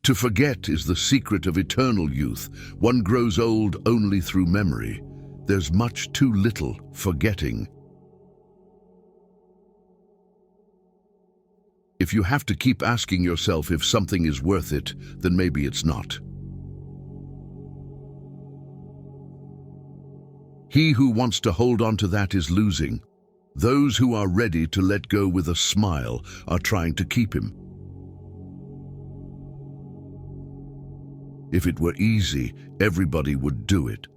To forget is the secret of eternal youth. One grows old only through memory. There's much too little forgetting. If you have to keep asking yourself if something is worth it, then maybe it's not. He who wants to hold on to that is losing. Those who are ready to let go with a smile are trying to keep him. If it were easy, everybody would do it.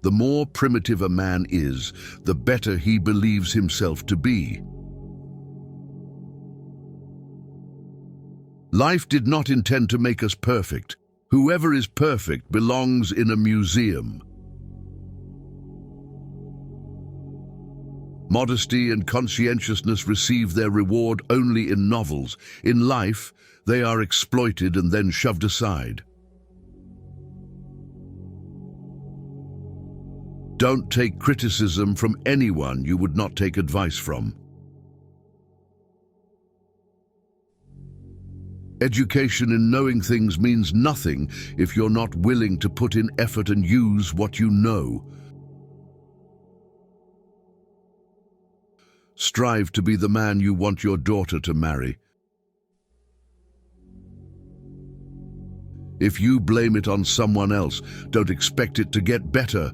The more primitive a man is, the better he believes himself to be. Life did not intend to make us perfect. Whoever is perfect belongs in a museum. Modesty and conscientiousness receive their reward only in novels. In life, they are exploited and then shoved aside. Don't take criticism from anyone you would not take advice from. Education in knowing things means nothing if you're not willing to put in effort and use what you know. Strive to be the man you want your daughter to marry. If you blame it on someone else, don't expect it to get better.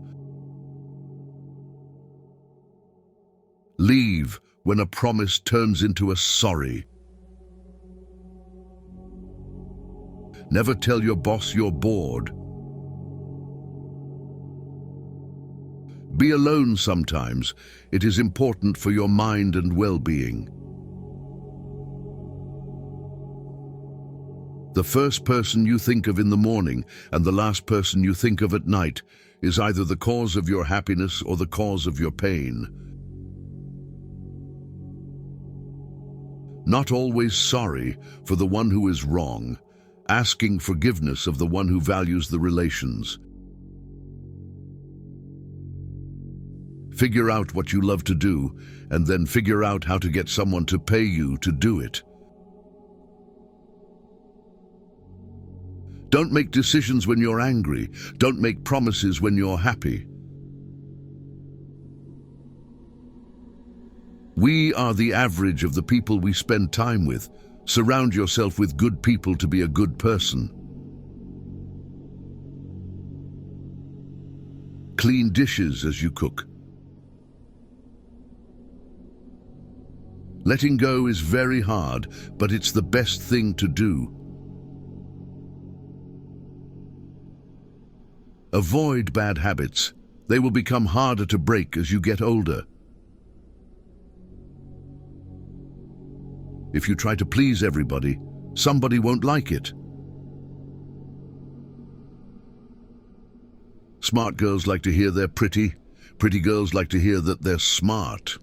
Leave when a promise turns into a sorry. Never tell your boss you're bored. Be alone sometimes. It is important for your mind and well-being. The first person you think of in the morning and the last person you think of at night is either the cause of your happiness or the cause of your pain. Not always sorry for the one who is wrong, asking forgiveness of the one who values the relations. Figure out what you love to do, and then figure out how to get someone to pay you to do it. Don't make decisions when you're angry. Don't make promises when you're happy. We are the average of the people we spend time with. Surround yourself with good people to be a good person. Clean dishes as you cook. Letting go is very hard, but it's the best thing to do. Avoid bad habits. They will become harder to break as you get older. If you try to please everybody, somebody won't like it. Smart girls like to hear they're pretty. Pretty girls like to hear that they're smart.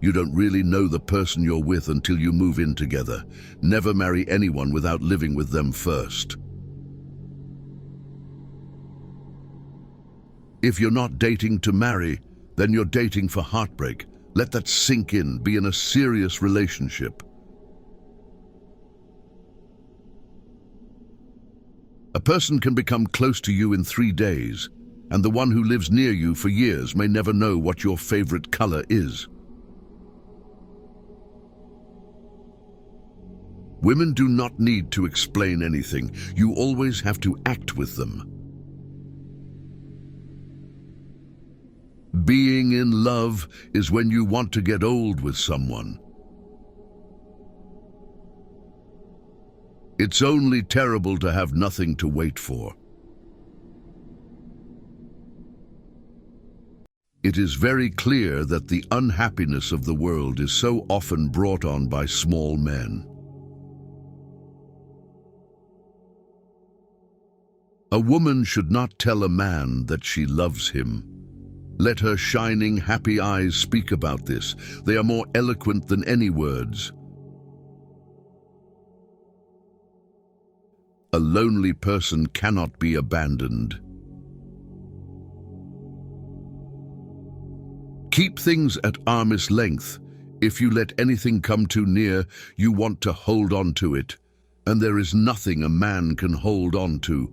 You don't really know the person you're with until you move in together. Never marry anyone without living with them first. If you're not dating to marry, then you're dating for heartbreak. Let that sink in. Be in a serious relationship. A person can become close to you in 3 days, and the one who lives near you for years may never know what your favorite color is. Women do not need to explain anything. You always have to act with them. Being in love is when you want to get old with someone. It's only terrible to have nothing to wait for. It is very clear that the unhappiness of the world is so often brought on by small men. A woman should not tell a man that she loves him. Let her shining, happy eyes speak about this. They are more eloquent than any words. A lonely person cannot be abandoned. Keep things at arm's length. If you let anything come too near, you want to hold on to it, and there is nothing a man can hold on to.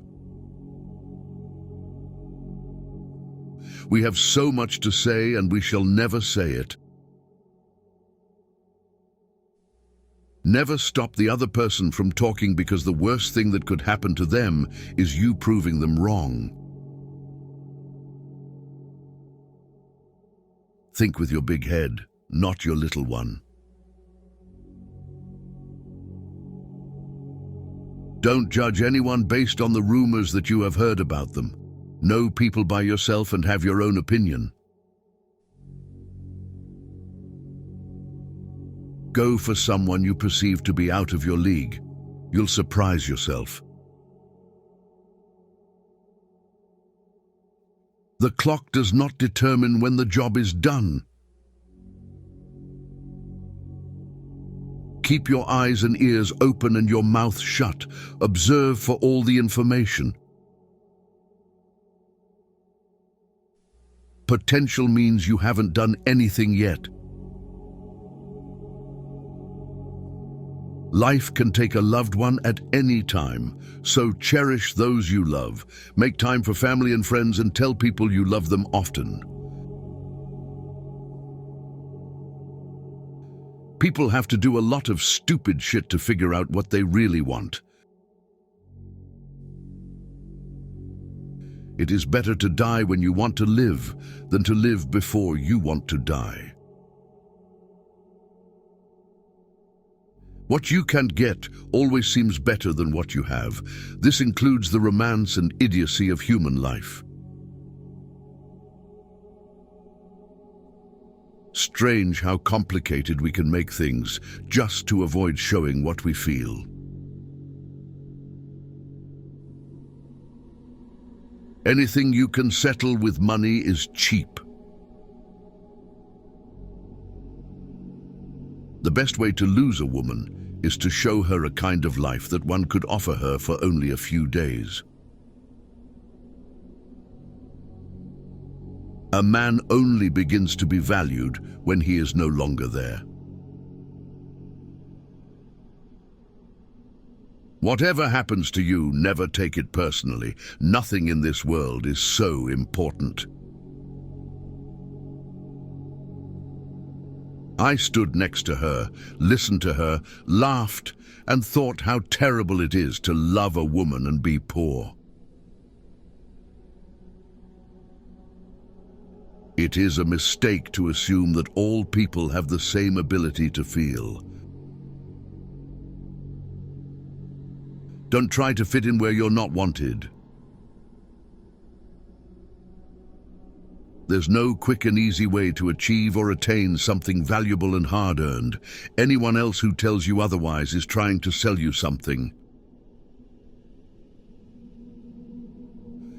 We have so much to say, and we shall never say it. Never stop the other person from talking, because the worst thing that could happen to them is you proving them wrong. Think with your big head, not your little one. Don't judge anyone based on the rumors that you have heard about them. Know people by yourself and have your own opinion. Go for someone you perceive to be out of your league. You'll surprise yourself. The clock does not determine when the job is done. Keep your eyes and ears open and your mouth shut. Observe for all the information. Potential means you haven't done anything yet. Life can take a loved one at any time, so cherish those you love. Make time for family and friends and tell people you love them often. People have to do a lot of stupid shit to figure out what they really want. It is better to die when you want to live than to live before you want to die. What you can't get always seems better than what you have. This includes the romance and idiocy of human life. Strange how complicated we can make things just to avoid showing what we feel. Anything you can settle with money is cheap. The best way to lose a woman is to show her a kind of life that one could offer her for only a few days. A man only begins to be valued when he is no longer there. Whatever happens to you, never take it personally. Nothing in this world is so important. I stood next to her, listened to her, laughed, and thought how terrible it is to love a woman and be poor. It is a mistake to assume that all people have the same ability to feel. Don't try to fit in where you're not wanted. There's no quick and easy way to achieve or attain something valuable and hard-earned. Anyone else who tells you otherwise is trying to sell you something.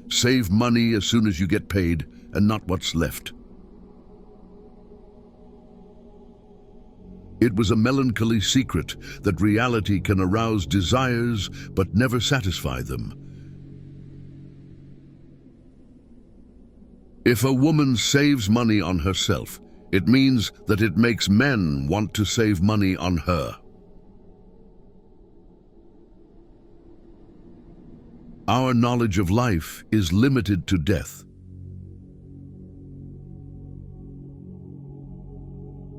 Save money as soon as you get paid, and not what's left. It was a melancholy secret that reality can arouse desires but never satisfy them. If a woman saves money on herself, it means that it makes men want to save money on her. Our knowledge of life is limited to death.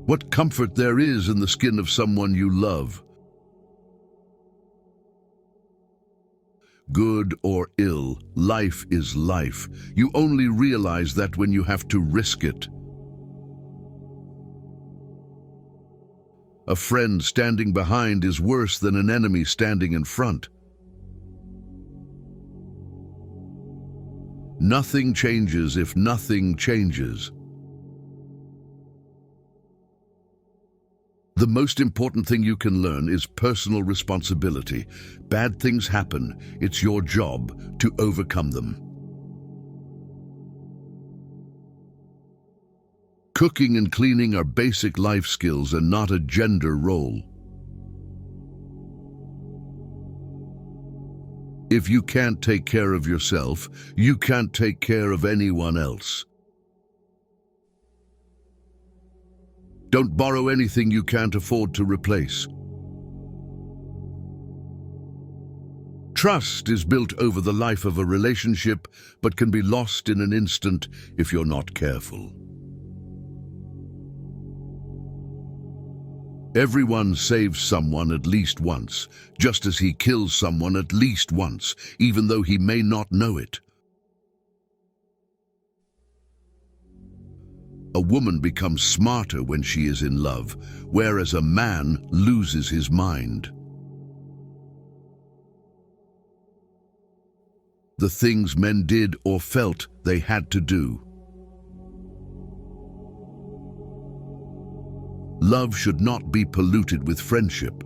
What comfort there is in the skin of someone you love. Good or ill, life is life. You only realize that when you have to risk it. A friend standing behind is worse than an enemy standing in front. Nothing changes if nothing changes. The most important thing you can learn is personal responsibility. Bad things happen. It's your job to overcome them. Cooking and cleaning are basic life skills and not a gender role. If you can't take care of yourself, you can't take care of anyone else. Don't borrow anything you can't afford to replace. Trust is built over the life of a relationship, but can be lost in an instant if you're not careful. Everyone saves someone at least once, just as he kills someone at least once, even though he may not know it. A woman becomes smarter when she is in love, whereas a man loses his mind. The things men did or felt they had to do. Love should not be polluted with friendship.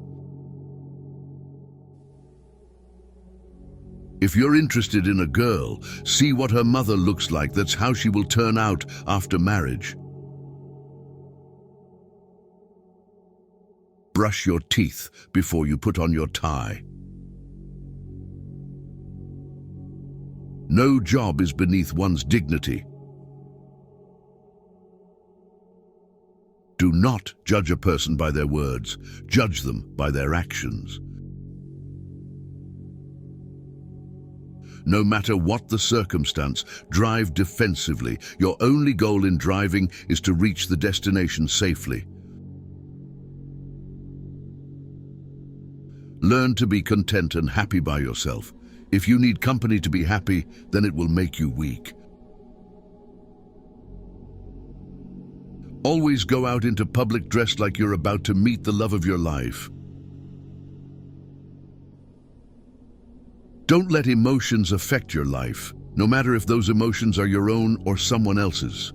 If you're interested in a girl, see what her mother looks like. That's how she will turn out after marriage. Brush your teeth before you put on your tie. No job is beneath one's dignity. Do not judge a person by their words. Judge them by their actions. No matter what the circumstance, drive defensively. Your only goal in driving is to reach the destination safely. Learn to be content and happy by yourself. If you need company to be happy, then it will make you weak. Always go out into public dressed like you're about to meet the love of your life. Don't let emotions affect your life, no matter if those emotions are your own or someone else's.